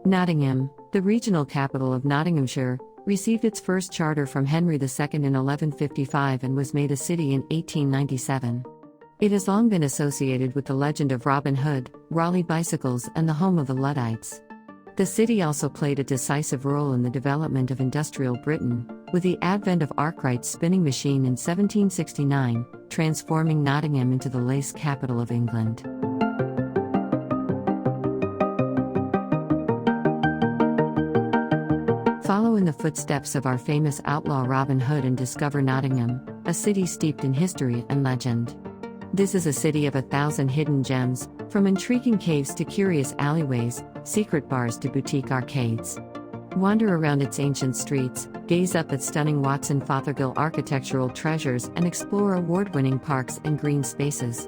Nottingham, the regional capital of Nottinghamshire, received its first charter from Henry II in 1155 and was made a city in 1897. It has long been associated with the legend of Robin Hood, Raleigh bicycles, and the home of the Luddites. The city also played a decisive role in the development of industrial Britain, with the advent of Arkwright's spinning machine in 1769, transforming Nottingham into the lace capital of England. Follow in the footsteps of our famous outlaw Robin Hood and discover Nottingham, a city steeped in history and legend. This is a city of 1,000 hidden gems, from intriguing caves to curious alleyways, secret bars to boutique arcades. Wander around its ancient streets, gaze up at stunning Watson Fothergill architectural treasures, and explore award-winning parks and green spaces.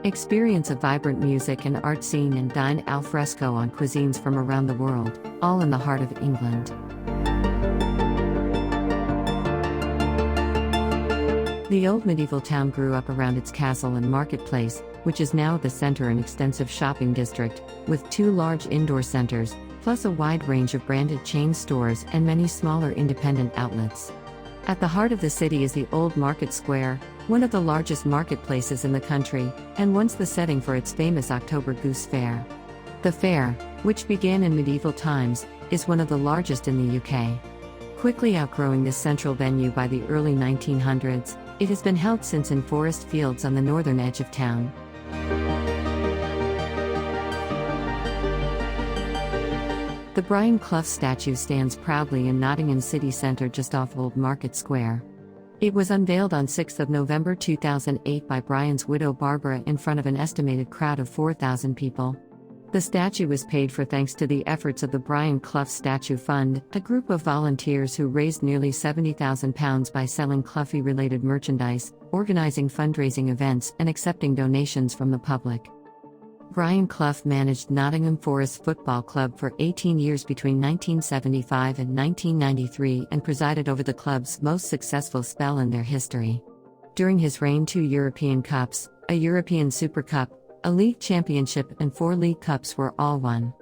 Experience a vibrant music and art scene and dine al fresco on cuisines from around the world, all in the heart of England. The old medieval town grew up around its castle and marketplace, which is now the center and extensive shopping district, with 2 large indoor centers, plus a wide range of branded chain stores and many smaller independent outlets. At the heart of the city is the Old Market Square, one of the largest marketplaces in the country, and once the setting for its famous October Goose Fair. The fair, which began in medieval times, is one of the largest in the UK. Quickly outgrowing this central venue by the early 1900s, it has been held since in forest fields on the northern edge of town. The Clough statue stands proudly in Nottingham city centre just off Old Market Square. It was unveiled on 6 November 2008 by Brian's widow Barbara in front of an estimated crowd of 4,000 people. The statue was paid for thanks to the efforts of the Clough Statue Fund, a group of volunteers who raised nearly £70,000 by selling Cloughy-related merchandise, organising fundraising events, and accepting donations from the public. Brian Clough managed Nottingham Forest Football Club for 18 years between 1975 and 1993 and presided over the club's most successful spell in their history. During his reign, 2 European Cups, a European Super Cup, a league championship and 4 league cups were all won.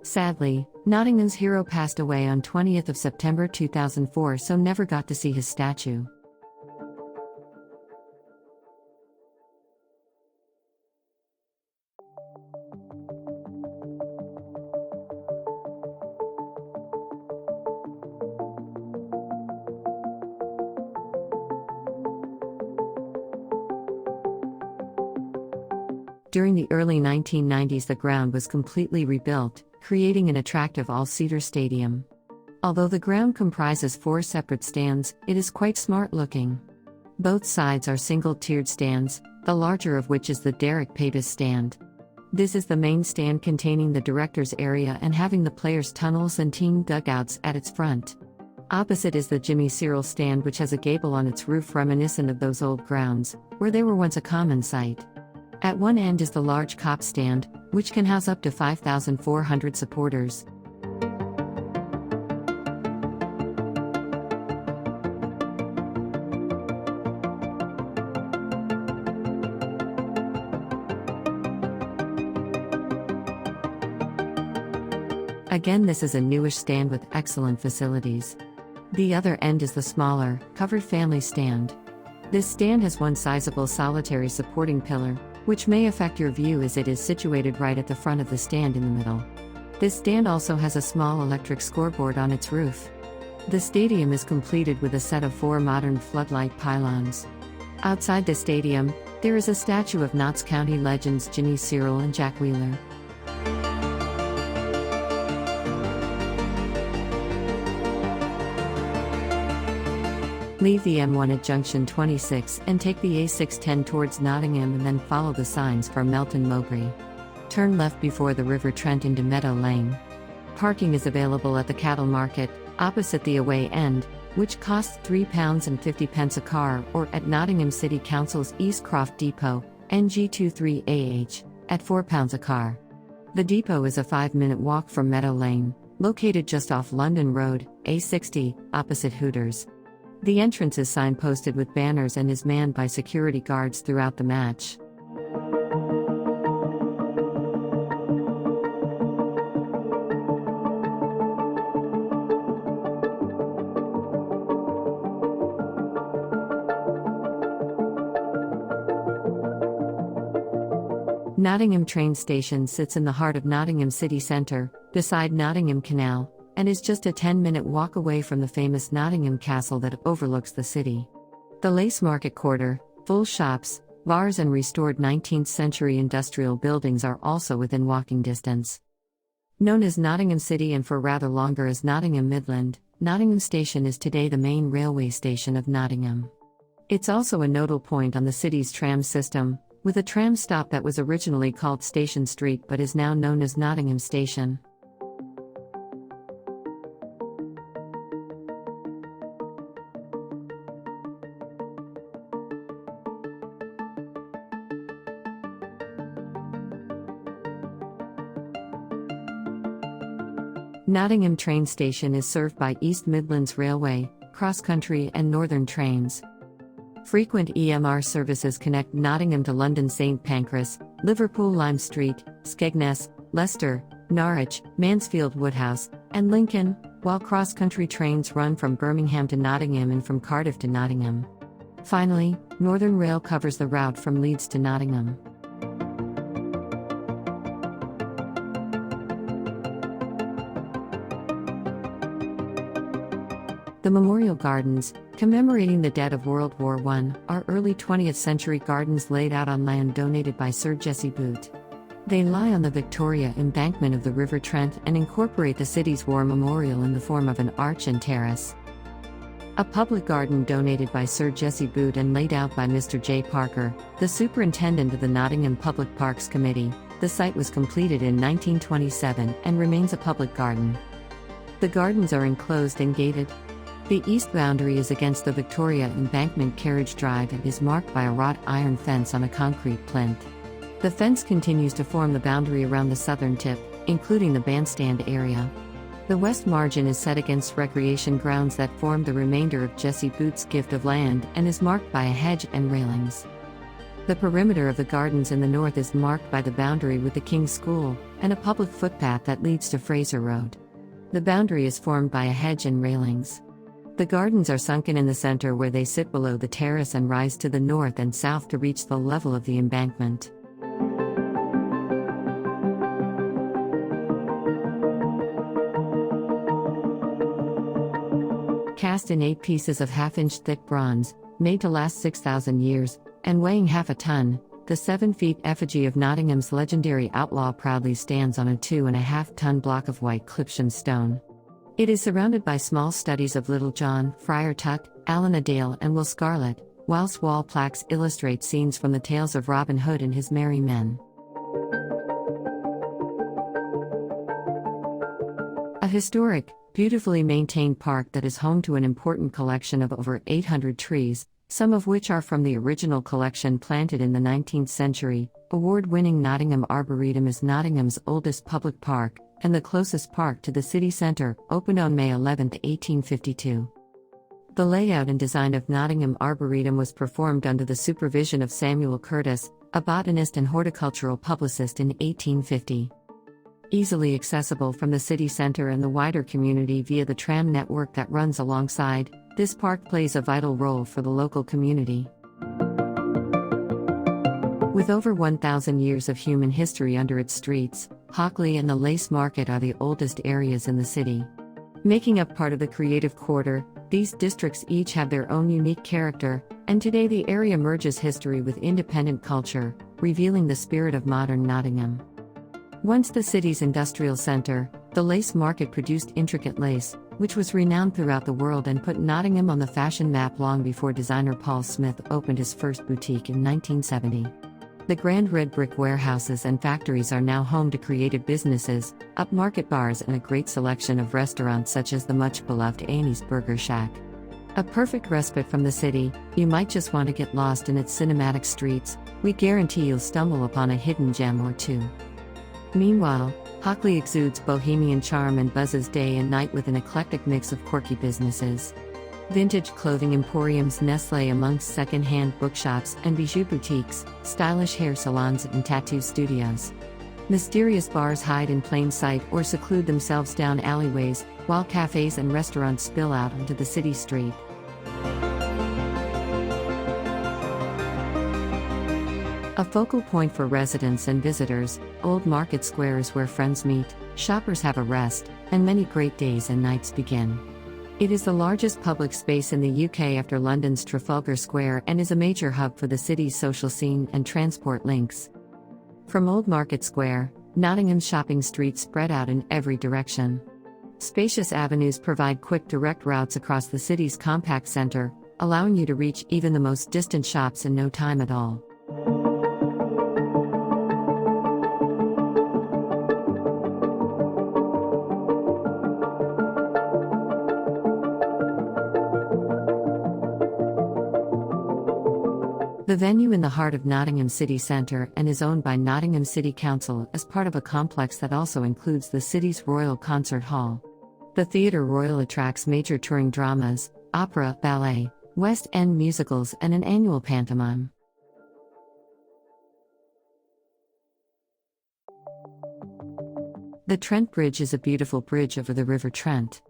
Sadly, Nottingham's hero passed away on 20th September 2004, so never got to see his statue. During the early 1990s, the ground was completely rebuilt, creating an attractive all-seater stadium. Although the ground comprises 4 separate stands, it is quite smart-looking. Both sides are single-tiered stands, the larger of which is the Derek Pabis stand. This is the main stand containing the directors' area and having the players' tunnels and team dugouts at its front. Opposite is the Jimmy Cyril stand, which has a gable on its roof reminiscent of those old grounds, where they were once a common sight. At one end is the large Cop stand, which can house up to 5,400 supporters. Again, this is a newish stand with excellent facilities. The other end is the smaller, covered family stand. This stand has one sizable solitary supporting pillar, which may affect your view as it is situated right at the front of the stand in the middle. This stand also has a small electric scoreboard on its roof. The stadium is completed with a set of 4 modern floodlight pylons. Outside the stadium, there is a statue of Notts County legends Jimmy Cyril and Jack Wheeler. Leave the M1 at junction 26 and take the A610 towards Nottingham and then follow the signs for Melton Mowbray. Turn left before the River Trent into Meadow Lane. Parking is available at the cattle market, opposite the away end, which costs £3.50 a car, or at Nottingham City Council's East Croft Depot, NG23AH, at £4 a car. The depot is a 5-minute walk from Meadow Lane, located just off London Road, A60, opposite Hooters. The entrance is signposted with banners and is manned by security guards throughout the match. Nottingham train station sits in the heart of Nottingham city centre, beside Nottingham Canal, and is just a 10-minute walk away from the famous Nottingham Castle that overlooks the city. The Lace Market Quarter, full shops, bars and restored 19th-century industrial buildings are also within walking distance. Known as Nottingham City and for rather longer as Nottingham Midland, Nottingham Station is today the main railway station of Nottingham. It's also a nodal point on the city's tram system, with a tram stop that was originally called Station Street but is now known as Nottingham Station. Nottingham train station is served by East Midlands Railway, cross-country and northern trains. Frequent EMR services connect Nottingham to London St Pancras, Liverpool Lime Street, Skegness, Leicester, Norwich, Mansfield Woodhouse, and Lincoln, while cross-country trains run from Birmingham to Nottingham and from Cardiff to Nottingham. Finally, Northern Rail covers the route from Leeds to Nottingham. The Memorial Gardens, commemorating the dead of World War I, are early 20th century gardens laid out on land donated by Sir Jessie Boot. They lie on the Victoria embankment of the River Trent and incorporate the city's war memorial in the form of an arch and terrace. A public garden donated by Sir Jessie Boot and laid out by Mr. J. Parker, the superintendent of the Nottingham Public Parks Committee. The site was completed in 1927 and remains a public garden. The gardens are enclosed and gated. The east boundary is against the Victoria Embankment carriage drive and is marked by a wrought iron fence on a concrete plinth. The fence continues to form the boundary around the southern tip, including the bandstand area. The west margin is set against recreation grounds that form the remainder of Jessie Boot's gift of land and is marked by a hedge and railings. The perimeter of the gardens in the north is marked by the boundary with the King's School and a public footpath that leads to Fraser Road. The boundary is formed by a hedge and railings. The gardens are sunken in the center where they sit below the terrace and rise to the north and south to reach the level of the embankment. Cast in 8 pieces of half-inch thick bronze, made to last 6,000 years, and weighing half a ton, the 7-foot effigy of Nottingham's legendary outlaw proudly stands on a 2.5-ton block of white clipsham stone. It is surrounded by small studies of Little John, Friar Tuck, Allan a Dale and Will Scarlet, whilst wall plaques illustrate scenes from the tales of Robin Hood and his merry men. A historic, beautifully maintained park that is home to an important collection of over 800 trees, some of which are from the original collection planted in the 19th century. Award-winning Nottingham Arboretum is Nottingham's oldest public park, and the closest park to the city centre, opened on May 11, 1852. The layout and design of Nottingham Arboretum was performed under the supervision of Samuel Curtis, a botanist and horticultural publicist in 1850. Easily accessible from the city centre and the wider community via the tram network that runs alongside, this park plays a vital role for the local community. With over 1,000 years of human history under its streets, Hockley and the Lace Market are the oldest areas in the city. Making up part of the creative quarter, these districts each have their own unique character, and today the area merges history with independent culture, revealing the spirit of modern Nottingham. Once the city's industrial centre, the Lace Market produced intricate lace, which was renowned throughout the world and put Nottingham on the fashion map long before designer Paul Smith opened his first boutique in 1970. The grand red brick warehouses and factories are now home to creative businesses, upmarket bars and a great selection of restaurants such as the much-beloved Annie's Burger Shack. A perfect respite from the city, you might just want to get lost in its cinematic streets. We guarantee you'll stumble upon a hidden gem or two. Meanwhile, Hockley exudes bohemian charm and buzzes day and night with an eclectic mix of quirky businesses. Vintage clothing emporiums nestle amongst second-hand bookshops and bijou boutiques, stylish hair salons and tattoo studios. Mysterious bars hide in plain sight or seclude themselves down alleyways, while cafes and restaurants spill out onto the city street. A focal point for residents and visitors, Old Market Square is where friends meet, shoppers have a rest, and many great days and nights begin. It is the largest public space in the UK after London's Trafalgar Square and is a major hub for the city's social scene and transport links. From Old Market Square, Nottingham's shopping streets spread out in every direction. Spacious avenues provide quick direct routes across the city's compact centre, allowing you to reach even the most distant shops in no time at all. The venue in the heart of Nottingham City Centre and is owned by Nottingham City Council as part of a complex that also includes the city's Royal Concert Hall. The Theatre Royal attracts major touring dramas, opera, ballet, West End musicals and an annual pantomime. The Trent Bridge is a beautiful bridge over the River Trent.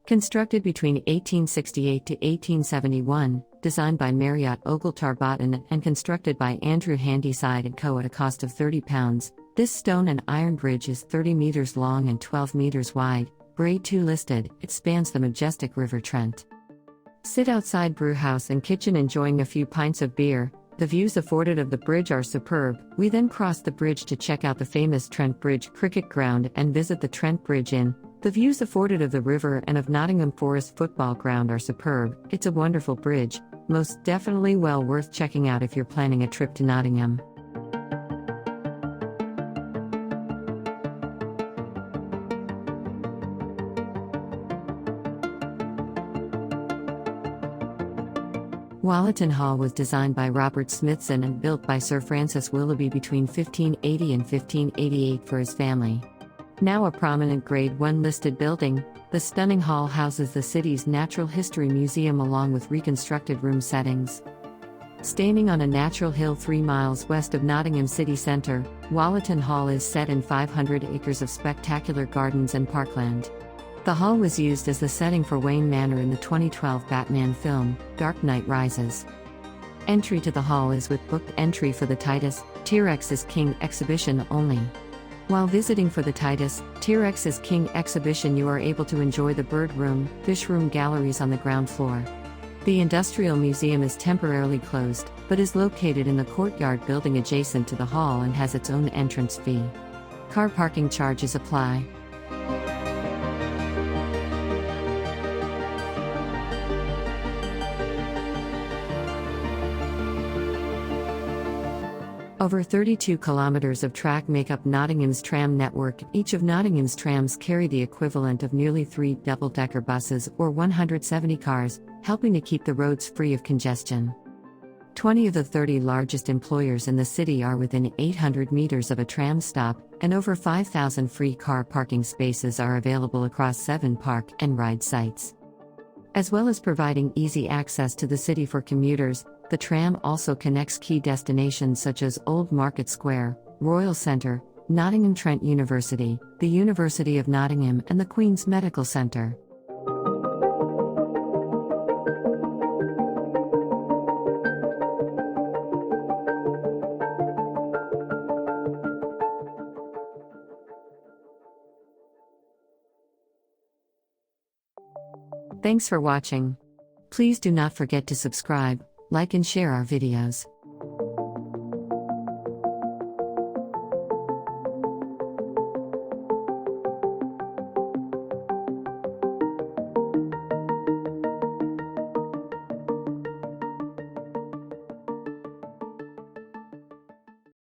Constructed between 1868 to 1871, designed by Marriott Ogletar-Botten and constructed by Andrew Handyside & Co. at a cost of £30, this stone and iron bridge is 30 metres long and 12 metres wide, Grade 2 listed. It spans the majestic River Trent. Sit outside brewhouse and kitchen enjoying a few pints of beer. The views afforded of the bridge are superb. We then cross the bridge to check out the famous Trent Bridge cricket ground and visit the Trent Bridge Inn. The views afforded of the river and of Nottingham Forest football ground are superb. It's a wonderful bridge, most definitely well worth checking out if you're planning a trip to Nottingham. Wollaton Hall was designed by Robert Smithson and built by Sir Francis Willoughby between 1580 and 1588 for his family. Now a prominent Grade 1 listed building, the stunning hall houses the city's Natural History Museum along with reconstructed room settings. Standing on a natural hill 3 miles west of Nottingham City Centre, Wollaton Hall is set in 500 acres of spectacular gardens and parkland. The hall was used as the setting for Wayne Manor in the 2012 Batman film, Dark Knight Rises. Entry to the hall is with booked entry for the Titus, T-Rex is King exhibition only. While visiting for the Titus, T-Rex is King exhibition, you are able to enjoy the bird room, fish room galleries on the ground floor. The Industrial Museum is temporarily closed, but is located in the courtyard building adjacent to the hall and has its own entrance fee. Car parking charges apply. Over 32 kilometres of track make up Nottingham's tram network. Each of Nottingham's trams carry the equivalent of nearly 3 double-decker buses or 170 cars, helping to keep the roads free of congestion. 20 of the 30 largest employers in the city are within 800 metres of a tram stop, and over 5,000 free car parking spaces are available across 7 park and ride sites. As well as providing easy access to the city for commuters, the tram also connects key destinations such as Old Market Square, Royal Centre, Nottingham Trent University, the University of Nottingham and the Queen's Medical Centre. Thanks for watching. Please do not forget to subscribe, like and share our videos.